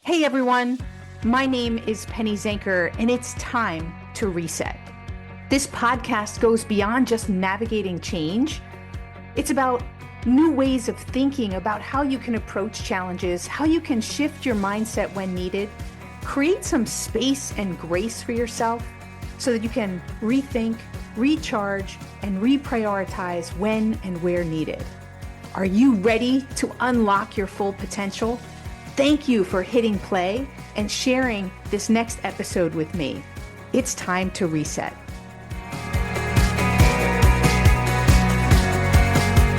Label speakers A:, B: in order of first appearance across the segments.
A: Hey everyone, my name is Penny Zanker, and it's time to reset. This podcast goes beyond just navigating change. It's about new ways of thinking about how you can approach challenges, how you can shift your mindset when needed, create some space and grace for yourself so that you can rethink, recharge, and reprioritize when and where needed. Are you ready to unlock your full potential? Thank you for hitting play and sharing this next episode with me. It's time to reset.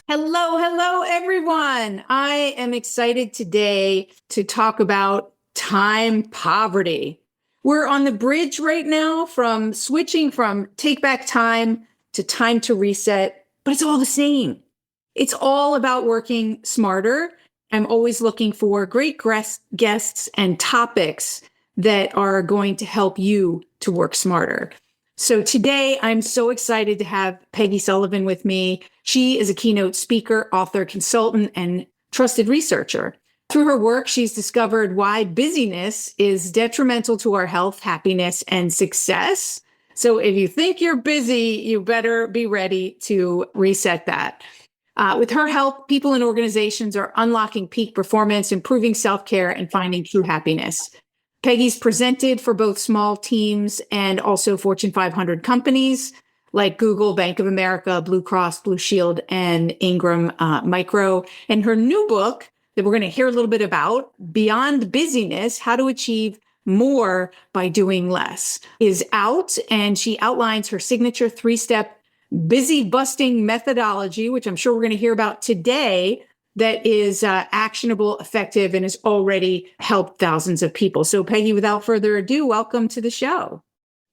A: Hello, everyone. I am excited today to talk about time poverty. We're on the bridge right now from switching from take back time to time to reset, but it's all the same. It's all about working smarter. I'm always looking for great guests and topics that are going to help you to work smarter. So today, I'm so excited to have Peggy Sullivan with me. She is a keynote speaker, author, consultant, and trusted researcher. Through her work, she's discovered why busyness is detrimental to our health, happiness, and success. So if you think you're busy, you better be ready to reset that. With her help, people and organizations are unlocking peak performance, improving self-care, and finding true happiness. Peggy's presented for both small teams and also Fortune 500 companies like Google, Bank of America, Blue Cross, Blue Shield, and Ingram Micro. And her new book that we're going to hear a little bit about, Beyond Busyness, How to Achieve More by Doing Less, is out. And she outlines her signature 3-step busy busting methodology, which I'm sure we're going to hear about today, that is actionable, effective, and has already helped thousands of people. So Peggy, without further ado, welcome to the show.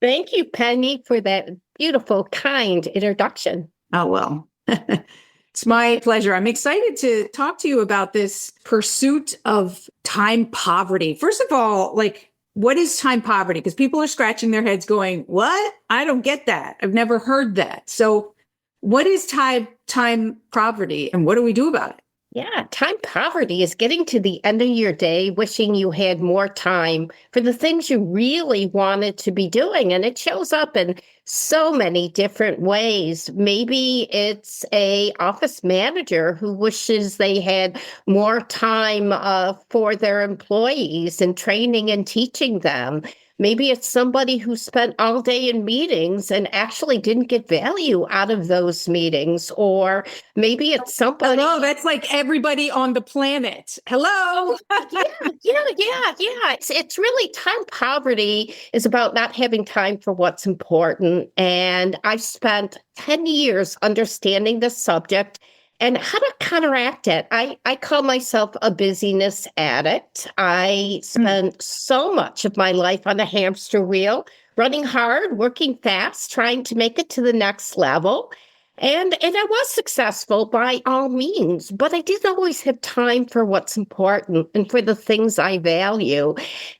B: Thank you, Penny, for that beautiful, kind introduction.
A: Oh, well, it's my pleasure. I'm excited to talk to you about this pursuit of time poverty. First of all, what is time poverty? Because people are scratching their heads going, what? I don't get that. I've never heard that. So what is time poverty and what do we do about it?
B: Yeah, time poverty is getting to the end of your day wishing you had more time for the things you really wanted to be doing. And it shows up in so many different ways. Maybe it's a office manager who wishes they had more time for their employees and training and teaching them. Maybe it's somebody who spent all day in meetings and actually didn't get value out of those meetings. Or maybe it's somebody.
A: Hello, that's like everybody on the planet. Hello.
B: Yeah. It's really time poverty is about not having time for what's important. And I've spent 10 years understanding the subject and how to counteract it. I call myself a busyness addict. I spent so much of my life on the hamster wheel, running hard, working fast, trying to make it to the next level. And I was successful by all means, but I didn't always have time for what's important and for the things I value.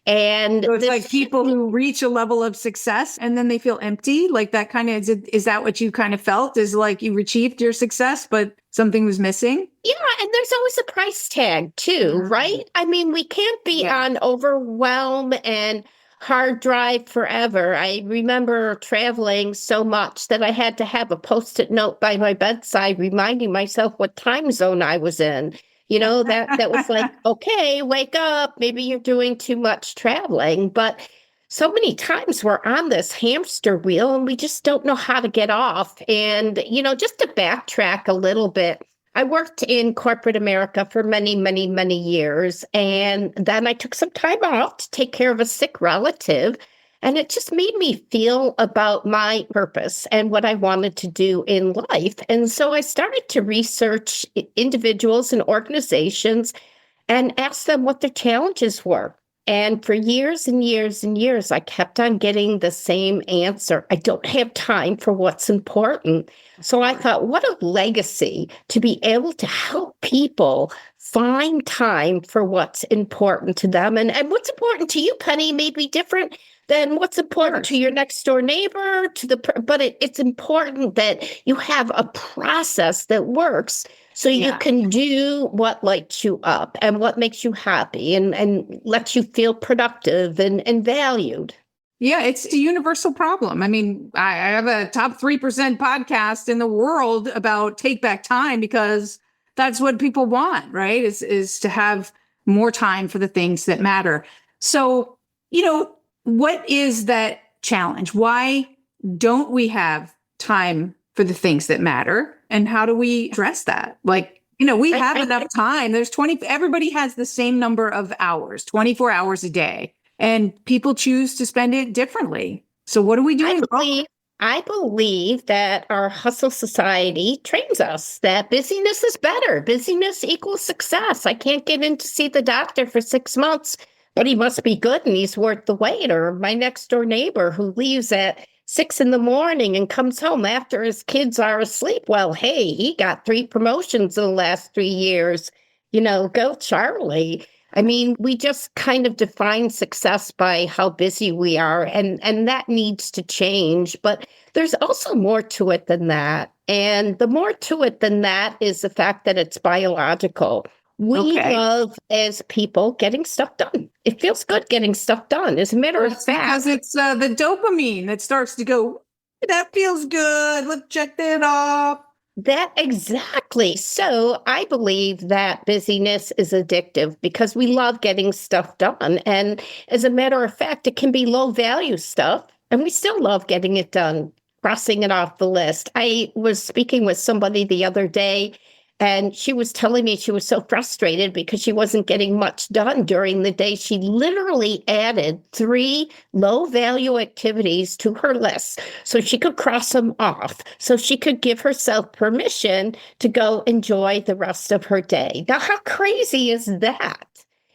B: And
A: so it's like people who reach a level of success and then they feel empty, like that kind of, is that what you kind of felt? Is like you achieved your success, but something was missing?
B: Yeah, and there's always a price tag too, right? I mean, we can't be on overwhelm and hard drive forever. I remember traveling so much that I had to have a Post-it note by my bedside reminding myself what time zone I was in. You know, that was like, okay, wake up. Maybe you're doing too much traveling. But so many times we're on this hamster wheel and we just don't know how to get off. And, just to backtrack a little bit, I worked in corporate America for many, many, many years. And then I took some time off to take care of a sick relative. And it just made me feel about my purpose and what I wanted to do in life. And so I started to research individuals and organizations and ask them what their challenges were. And for years and years and years, I kept on getting the same answer. I don't have time for what's important. So I thought, what a legacy to be able to help people find time for what's important to them. And what's important to you, Penny, may be different than what's important to your next door neighbor, but it's important that you have a process that works so you can do what lights you up and what makes you happy and lets you feel productive and valued.
A: Yeah, it's a universal problem. I mean, I have a top 3% podcast in the world about take back time because that's what people want, right? Is to have more time for the things that matter. So, what is that challenge? Why don't we have time for the things that matter? And how do we address that? Like, we have enough time. Everybody has the same number of hours, 24 hours a day. And people choose to spend it differently. So what are we doing?
B: I believe that our hustle society trains us that busyness is better. Busyness equals success. I can't get in to see the doctor for 6 months, but he must be good and he's worth the wait. Or my next door neighbor who leaves at 6 a.m. and comes home after his kids are asleep. Well, hey, he got 3 promotions in the last 3 years. Go Charlie. I mean, we just kind of define success by how busy we are, and that needs to change. But there's also more to it than that. And the more to it than that is the fact that it's biological. We love, as people, getting stuff done. It feels good getting stuff done. As a matter of fact.
A: Because it's the dopamine that starts to go, that feels good. Let's check that off.
B: That exactly. So I believe that busyness is addictive because we love getting stuff done. And as a matter of fact, it can be low value stuff, and we still love getting it done, crossing it off the list. I was speaking with somebody the other day, and she was telling me she was so frustrated because she wasn't getting much done during the day. She literally added 3 low-value activities to her list so she could cross them off, so she could give herself permission to go enjoy the rest of her day. Now, how crazy is that?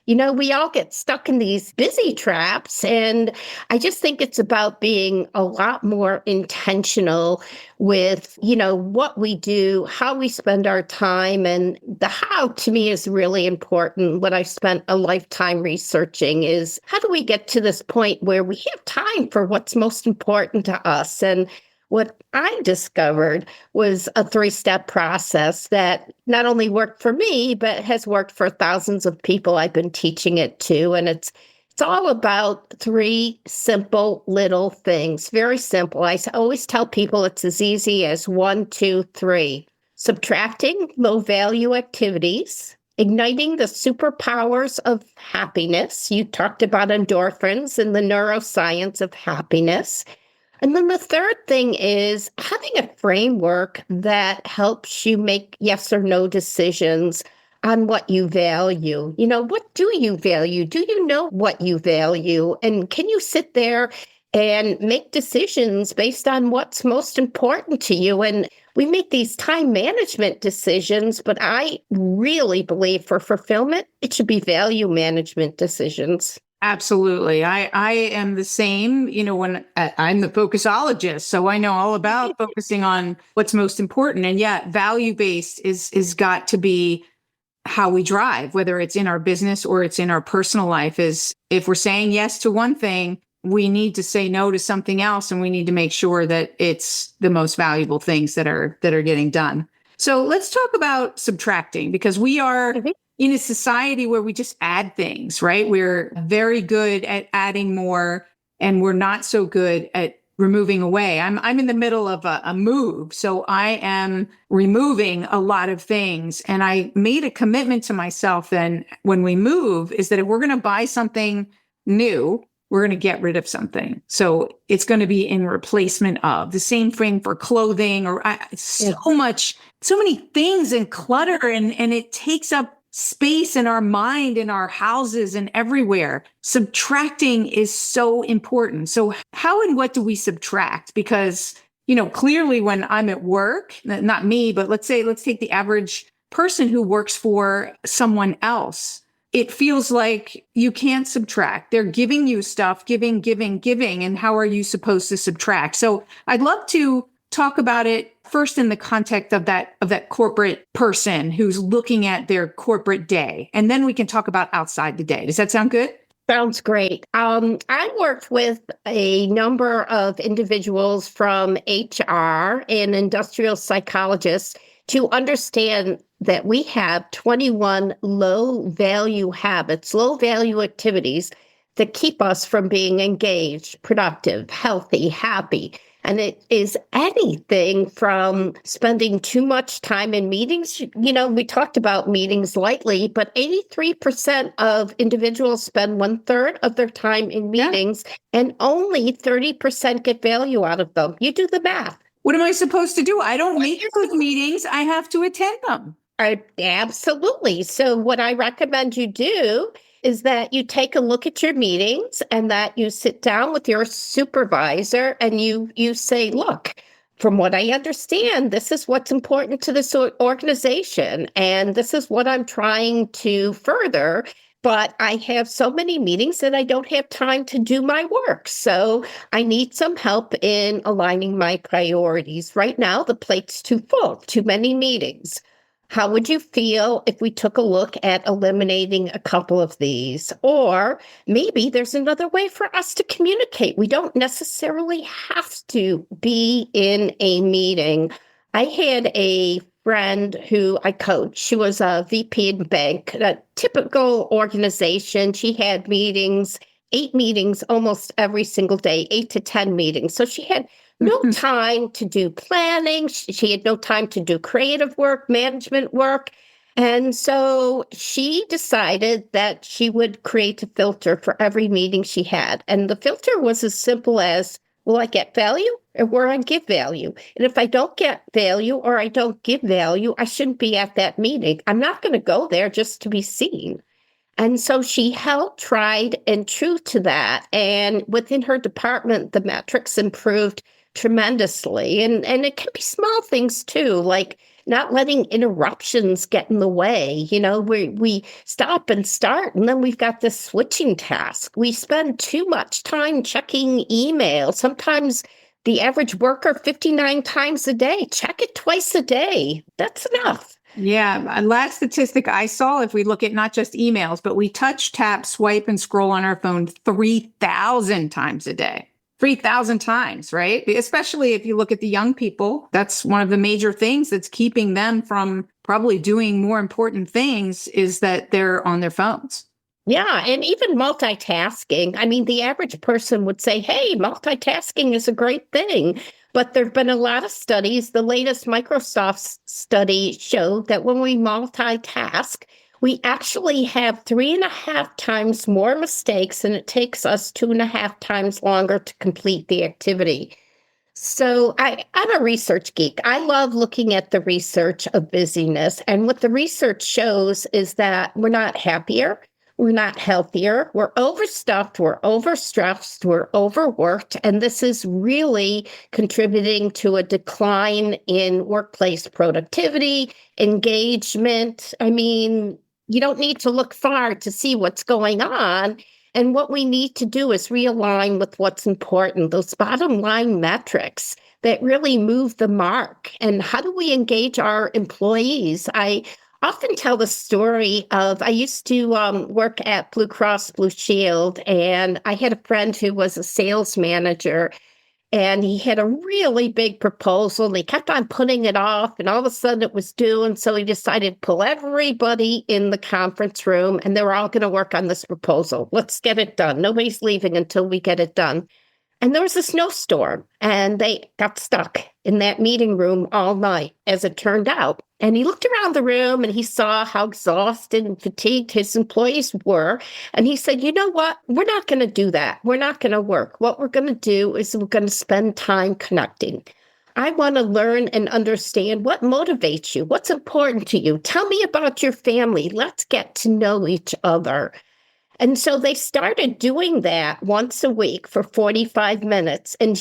B: We all get stuck in these busy traps, and I just think it's about being a lot more intentional with, what we do, how we spend our time, and the how to me is really important. What I've spent a lifetime researching is how do we get to this point where we have time for what's most important to us? And what I discovered was a 3-step process that not only worked for me, but has worked for thousands of people I've been teaching it to. And it's all about 3 simple little things. Very simple. I always tell people it's as easy as 1, 2, 3. Subtracting low-value activities, igniting the superpowers of happiness. You talked about endorphins and the neuroscience of happiness. And then the third thing is having a framework that helps you make yes or no decisions on what you value. What do you value? Do you know what you value? And can you sit there and make decisions based on what's most important to you? And we make these time management decisions, but I really believe for fulfillment, it should be value management decisions.
A: Absolutely. I am the same, when I'm the focusologist, so I know all about focusing on what's most important. And yet value-based is got to be how we drive, whether it's in our business or it's in our personal life. Is if we're saying yes to one thing, we need to say no to something else, and we need to make sure that it's the most valuable things that are getting done. So let's talk about subtracting, because we are in a society where we just add things, right? We're very good at adding more, and we're not so good at removing away. I'm in the middle of a move, so I am removing a lot of things. And I made a commitment to myself then when we move is that if we're going to buy something new, we're going to get rid of something. So it's going to be in replacement of. The same thing for clothing or so many things and clutter, and it takes up space in our mind, in our houses, and everywhere. Subtracting is so important. So how and what do we subtract? Because, clearly when I'm at work, not me, but let's take the average person who works for someone else. It feels like you can't subtract. They're giving you stuff, giving. And how are you supposed to subtract? So I'd love to talk about it first in the context of that corporate person who's looking at their corporate day, and then we can talk about outside the day. Does that sound good?
B: Sounds great. I worked with a number of individuals from HR and industrial psychologists to understand that we have 21 low value habits, low value activities that keep us from being engaged, productive, healthy, happy. And it is anything from spending too much time in meetings. You know, we talked about meetings lightly, but 83% of individuals spend 1/3 of their time in meetings, and only 30% get value out of them. You do the math.
A: What am I supposed to do? I don't make those meetings. I have to attend them.
B: Absolutely. So what I recommend you do is that you take a look at your meetings and that you sit down with your supervisor and you say, look, from what I understand, this is what's important to this organization, and this is what I'm trying to further. But I have so many meetings that I don't have time to do my work. So I need some help in aligning my priorities. Right now, the plate's too full, too many meetings. How would you feel if we took a look at eliminating a couple of these? Or maybe there's another way for us to communicate. We don't necessarily have to be in a meeting. I had a friend who I coached. She was a VP in bank, a typical organization. She had meetings, 8 meetings almost every single day, 8 to 10 meetings. So she had no time to do planning. She had no time to do creative work, management work. And so she decided that she would create a filter for every meeting she had. And the filter was as simple as, will I get value or will I give value? And if I don't get value or I don't give value, I shouldn't be at that meeting. I'm not going to go there just to be seen. And so she held tried and true to that. And within her department, the metrics improved tremendously. And it can be small things too, like not letting interruptions get in the way. You know, we stop and start, and then we've got this switching task. We spend too much time checking email. Sometimes the average worker 59 times a day. Check it twice a day. That's enough.
A: Yeah. Last statistic I saw, if we look at not just emails, but we touch, tap, swipe, and scroll on our phone 3,000 times a day. 3,000 times, right? Especially if you look at the young people, that's one of the major things that's keeping them from probably doing more important things is that they're on their phones.
B: Yeah, and even multitasking. I mean, the average person would say, hey, multitasking is a great thing. But there have been a lot of studies. The latest Microsoft study showed that when we multitask, we actually have 3.5 times more mistakes, and it takes us 2.5 times longer to complete the activity. So I'm a research geek. I love looking at the research of busyness. And what the research shows is that we're not happier. We're not healthier. We're overstuffed. We're overstressed. We're overworked. And this is really contributing to a decline in workplace productivity, engagement. I mean, you don't need to look far to see what's going on. And what we need to do is realign with what's important, those bottom line metrics that really move the mark. And how do we engage our employees? I often tell the story of I used to work at Blue Cross Blue Shield, and I had a friend who was a sales manager. And he had a really big proposal, and he kept on putting it off, and all of a sudden it was due. And so he decided to pull everybody in the conference room, and they were all going to work on this proposal. Let's get it done. Nobody's leaving until we get it done. And there was a snowstorm, and they got stuck in that meeting room all night, as it turned out. And he looked around the room and he saw how exhausted and fatigued his employees were. And he said, you know what? We're not going to do that. We're not going to work. What we're going to do is we're going to spend time connecting. I want to learn and understand what motivates you, what's important to you. Tell me about your family. Let's get to know each other. And so they started doing that once a week for 45 minutes. And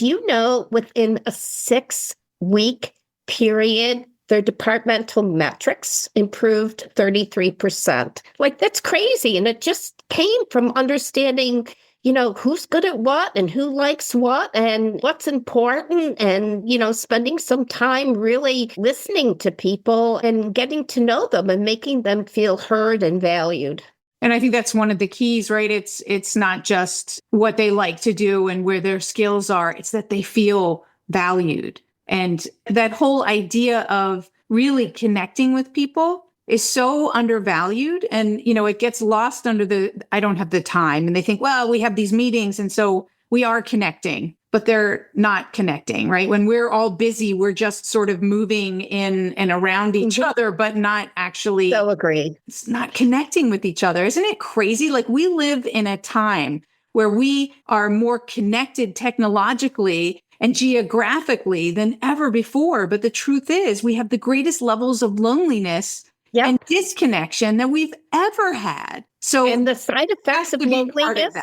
B: within a 6-week period, their departmental metrics improved 33%. Like, that's crazy. And it just came from understanding, who's good at what and who likes what and what's important and, spending some time really listening to people and getting to know them and making them feel heard and valued.
A: And I think that's one of the keys, right? It's not just what they like to do and where their skills are. It's that they feel valued. And that whole idea of really connecting with people is so undervalued. And, it gets lost under I don't have the time. And they think, well, we have these meetings. And so we are connecting, but they're not connecting, right? When we're all busy, we're just sort of moving in and around each other, but not actually.
B: So agree.
A: It's not connecting with each other. Isn't it crazy? Like we live in a time where we are more connected technologically and geographically than ever before. But the truth is we have the greatest levels of loneliness and disconnection that we've ever had.
B: And the side effects of loneliness.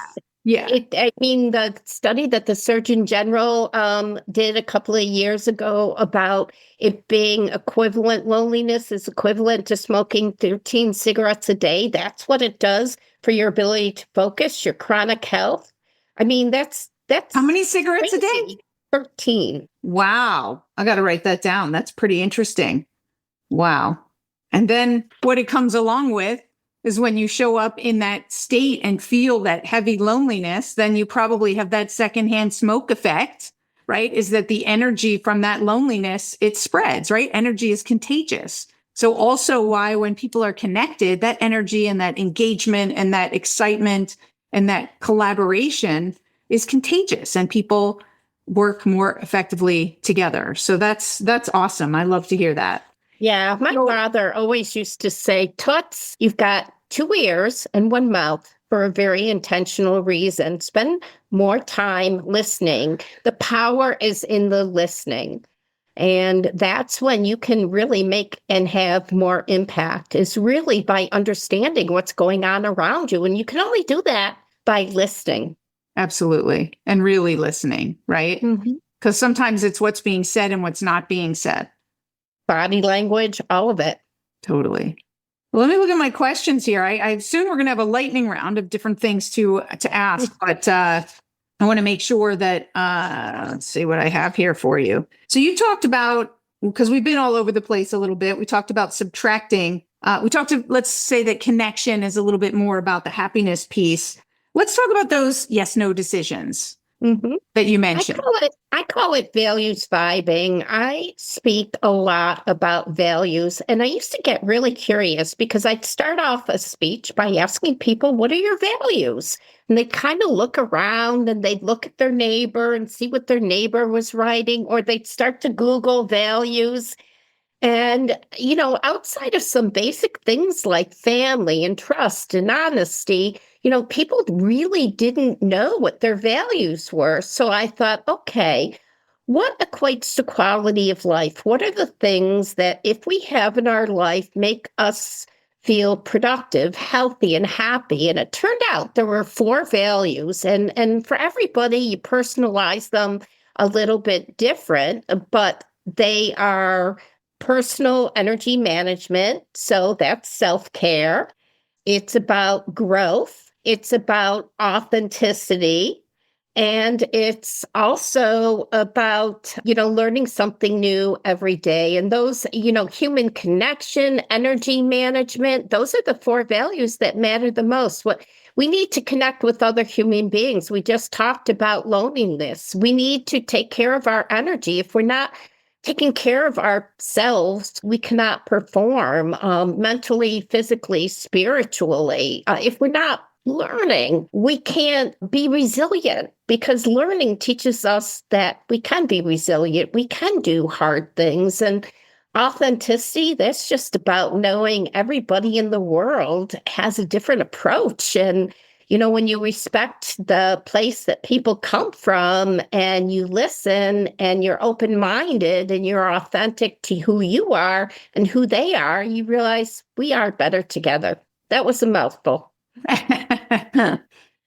A: Yeah.
B: The study that the Surgeon General did a couple of years ago about it being loneliness is equivalent to smoking 13 cigarettes a day. That's what it does for your ability to focus, your chronic health. That's
A: how many cigarettes a day?
B: 13.
A: Wow. I got to write that down. That's pretty interesting. Wow. And then what it comes along with is when you show up in that state and feel that heavy loneliness, then you probably have that secondhand smoke effect, right? Is that the energy from that loneliness, it spreads, right? Energy is contagious. So also why when people are connected, that energy and that engagement and that excitement and that collaboration is contagious and people work more effectively together. So that's awesome. I love to hear that.
B: Yeah, my father always used to say, Toots, you've got 2 ears and 1 mouth for a very intentional reason. Spend more time listening. The power is in the listening. And that's when you can really make and have more impact, is really by understanding what's going on around you. And you can only do that by listening. Absolutely.
A: And really listening, right?
B: Mm-hmm.
A: Because sometimes it's what's being said and what's not being said.
B: Body language, all of it.
A: Totally. Well, let me look at my questions here. I soon we're going to have a lightning round of different things to ask, but I want to make sure that, let's see what I have here for you. So you talked about, because we've been all over the place a little bit, we talked about subtracting. Let's say that connection is a little bit more about the happiness piece. Let's talk about those yes-no decisions. That you mentioned.
B: I call it values vibing. I speak a lot about values, and I used to get really curious because I'd start off a speech by asking people, what are your values? And they'd kind of look around and they'd look at their neighbor and see what their neighbor was writing, or they'd start to Google values. And, outside of some basic things like family and trust and honesty, people really didn't know what their values were. So I thought, okay, what equates to quality of life? What are the things that if we have in our life make us feel productive, healthy, and happy? And it turned out there were 4 values. And for everybody, you personalize them a little bit different, but they are personal energy management. So that's self-care. It's about growth. It's about authenticity. And it's also about, learning something new every day. And those, human connection, energy management, those are the 4 values that matter the most. We need to connect with other human beings. We just talked about loneliness. We need to take care of our energy. If we're not taking care of ourselves, we cannot perform mentally, physically, spiritually. If we're not learning, we can't be resilient, because learning teaches us that we can be resilient. We can do hard things. And authenticity, that's just about knowing everybody in the world has a different approach. And when you respect the place that people come from and you listen and you're open-minded and you're authentic to who you are and who they are, you realize we are better together. That was a mouthful.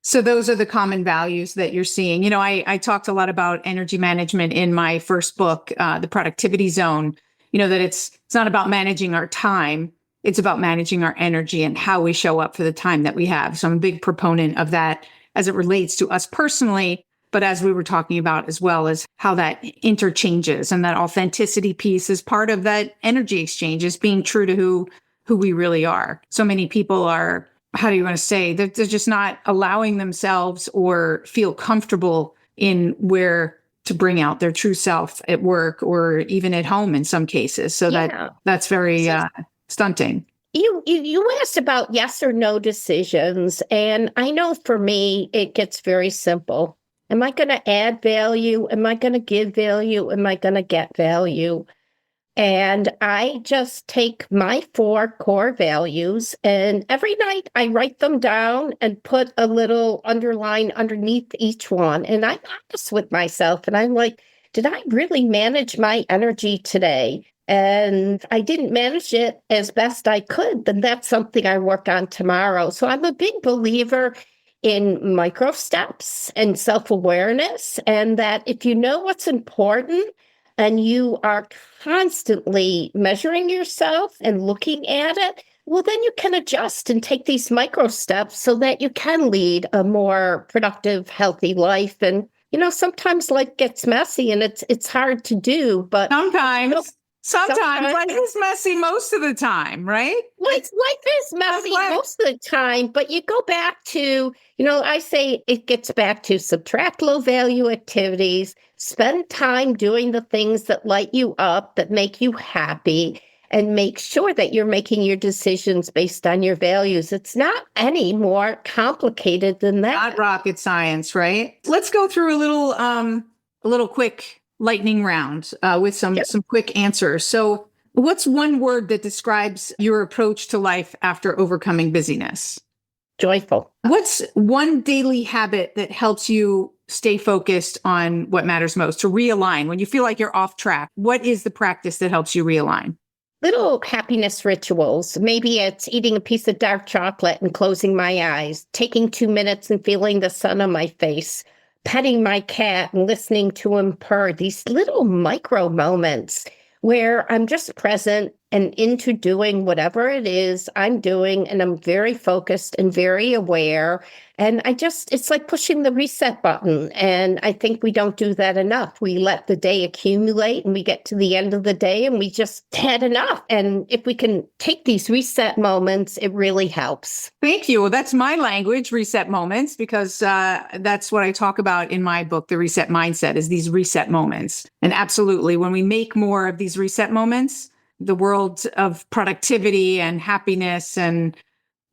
A: So those are the common values that you're seeing. I talked a lot about energy management in my first book, The Productivity Zone, that it's not about managing our time. It's about managing our energy and how we show up for the time that we have. So I'm a big proponent of that as it relates to us personally, but as we were talking about as well as how that interchanges, and that authenticity piece is part of that energy exchange, is being true to who we really are. So many people are, how do you want to say, they're just not allowing themselves or feel comfortable in where to bring out their true self at work or even at home in some cases. So that's very stunting.
B: You asked about yes or no decisions, and I know for me, it gets very simple. Am I going to add value? Am I going to give value? Am I going to get value? And I just take my 4 core values, and every night I write them down and put a little underline underneath each one. And I'm honest with myself, and I'm like, did I really manage my energy today? And I didn't manage it as best I could, then that's something I work on tomorrow. So I'm a big believer in micro steps and self-awareness, and that if you know what's important and you are constantly measuring yourself and looking at it, well, then you can adjust and take these micro steps so that you can lead a more productive, healthy life. And, sometimes life gets messy and it's hard to do, but
A: Sometimes life is messy most of the time, right?
B: Life is messy most of the time, but you go back to, I say it gets back to subtract low value activities, spend time doing the things that light you up, that make you happy, and make sure that you're making your decisions based on your values. It's not any more complicated than that.
A: Not rocket science, right? Let's go through a little quick lightning round with some quick answers. So what's one word that describes your approach to life after overcoming busyness?
B: Joyful.
A: What's one daily habit that helps you stay focused on what matters most, to realign when you feel like you're off track? What is the practice that helps you realign?
B: Little happiness rituals. Maybe it's eating a piece of dark chocolate and closing my eyes, taking 2 minutes and feeling the sun on my face, petting my cat and listening to him purr. These little micro moments where I'm just present and into doing whatever it is I'm doing. And I'm very focused and very aware. And it's like pushing the reset button. And I think we don't do that enough. We let the day accumulate and we get to the end of the day and we just had enough. And if we can take these reset moments, it really helps.
A: Thank you. Well, that's my language, reset moments, because that's what I talk about in my book, The Reset Mindset, is these reset moments. And absolutely, when we make more of these reset moments, the world of productivity and happiness and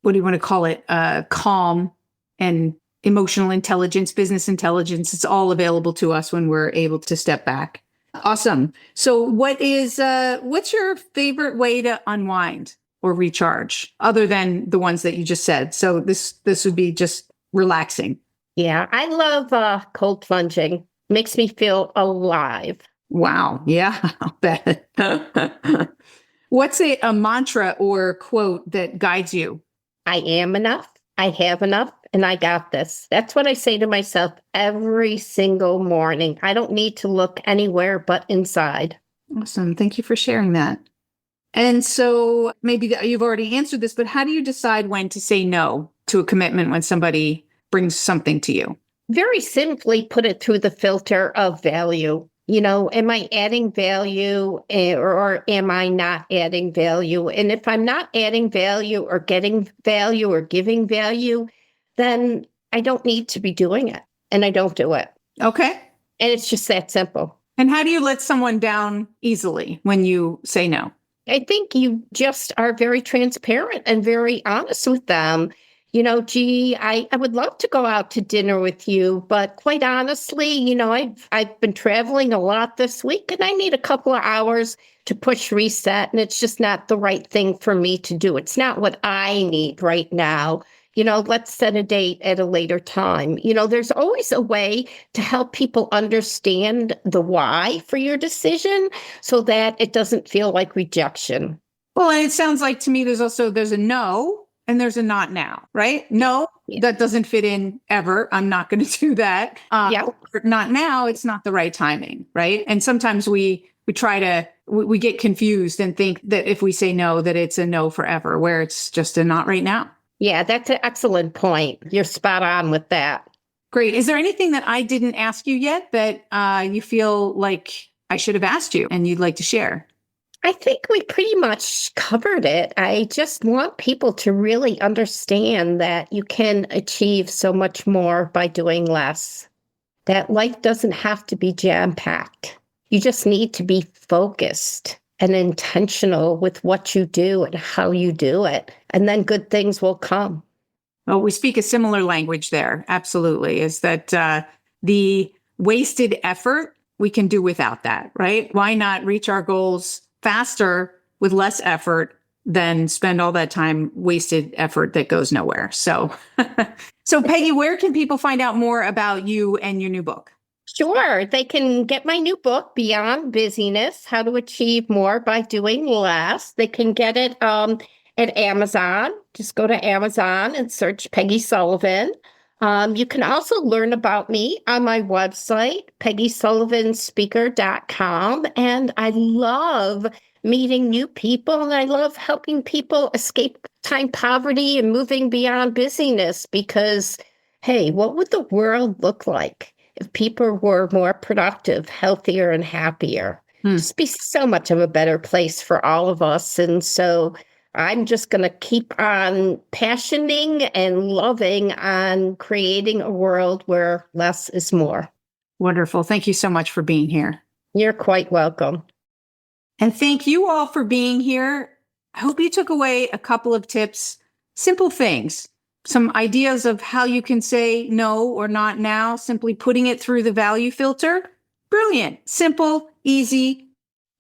A: what do you want to call it? Calm and emotional intelligence, business intelligence, it's all available to us when we're able to step back. Awesome. So what's your favorite way to unwind or recharge other than the ones that you just said? So this would be just relaxing.
B: Yeah, I love cold plunging. Makes me feel alive.
A: Wow. Yeah, I'll bet. What's a mantra or quote that guides you?
B: I am enough. I have enough. And I got this. That's what I say to myself every single morning. I don't need to look anywhere but inside.
A: Awesome. Thank you for sharing that. And so maybe you've already answered this, but how do you decide when to say no to a commitment when somebody brings something to you?
B: Very simply put it through the filter of value. Am I adding value or am I not adding value? And if I'm not adding value or getting value or giving value, then I don't need to be doing it. And I don't do it.
A: Okay.
B: And it's just that simple.
A: And how do you let someone down easily when you say no?
B: I think you just are very transparent and very honest with them. I would love to go out to dinner with you, but quite honestly, I've been traveling a lot this week and I need a couple of hours to push reset, and it's just not the right thing for me to do. It's not what I need right now. Let's set a date at a later time. There's always a way to help people understand the why for your decision so that it doesn't feel like rejection.
A: Well, and it sounds like to me there's a no and there's a not now, right? No, that doesn't fit in ever. I'm not going to do that. Not now. It's not the right timing, right? And sometimes we get confused and think that if we say no, that it's a no forever, where it's just a not right now.
B: Yeah, that's an excellent point. You're spot on with that.
A: Great. Is there anything that I didn't ask you yet that you feel like I should have asked you and you'd like to share?
B: I think we pretty much covered it. I just want people to really understand that you can achieve so much more by doing less, that life doesn't have to be jam-packed. You just need to be focused and intentional with what you do and how you do it. And then good things will come.
A: Well, we speak a similar language there. Absolutely. Is that the wasted effort, we can do without that, right? Why not reach our goals faster with less effort than spend all that time wasted effort that goes nowhere? So, so Peggy, where can people find out more about you and your new book?
B: Sure, they can get my new book, Beyond Busyness, How to Achieve More by Doing Less. They can get it at Amazon. Just go to Amazon and search Peggy Sullivan. You can also learn about me on my website, peggysullivanspeaker.com. And I love meeting new people, and I love helping people escape time poverty and moving beyond busyness because, hey, what would the world look like if people were more productive, healthier, and happier? Just be so much of a better place for all of us. And so I'm just going to keep on passioning and loving on creating a world where less is more.
A: Wonderful. Thank you so much for being here.
B: You're quite welcome.
A: And thank you all for being here. I hope you took away a couple of tips, simple things, some ideas of how you can say no or not now, simply putting it through the value filter. Brilliant, simple, easy.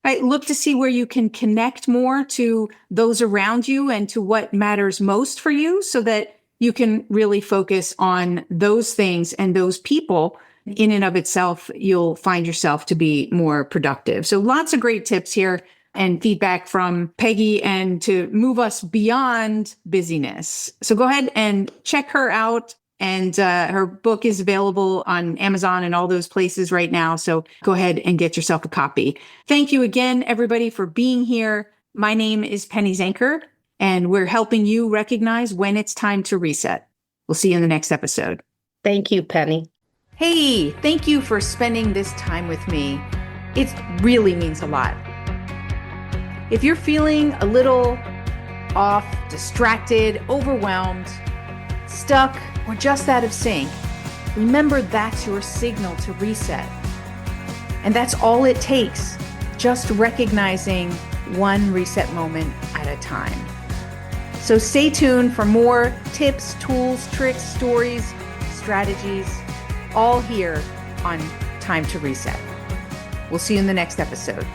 A: Right? Look to see where you can connect more to those around you and to what matters most for you so that you can really focus on those things and those people. In and of itself, you'll find yourself to be more productive. So lots of great tips here and feedback from Peggy and to move us beyond busyness. So go ahead and check her out. And her book is available on Amazon and all those places right now. So go ahead and get yourself a copy. Thank you again, everybody, for being here. My name is Penny Zanker, and we're helping you recognize when it's time to reset. We'll see you in the next episode.
B: Thank you, Penny.
A: Hey, thank you for spending this time with me. It really means a lot. If you're feeling a little off, distracted, overwhelmed, stuck, or just out of sync, remember that's your signal to reset. And that's all it takes, just recognizing one reset moment at a time. So stay tuned for more tips, tools, tricks, stories, strategies, all here on Time to Reset. We'll see you in the next episode.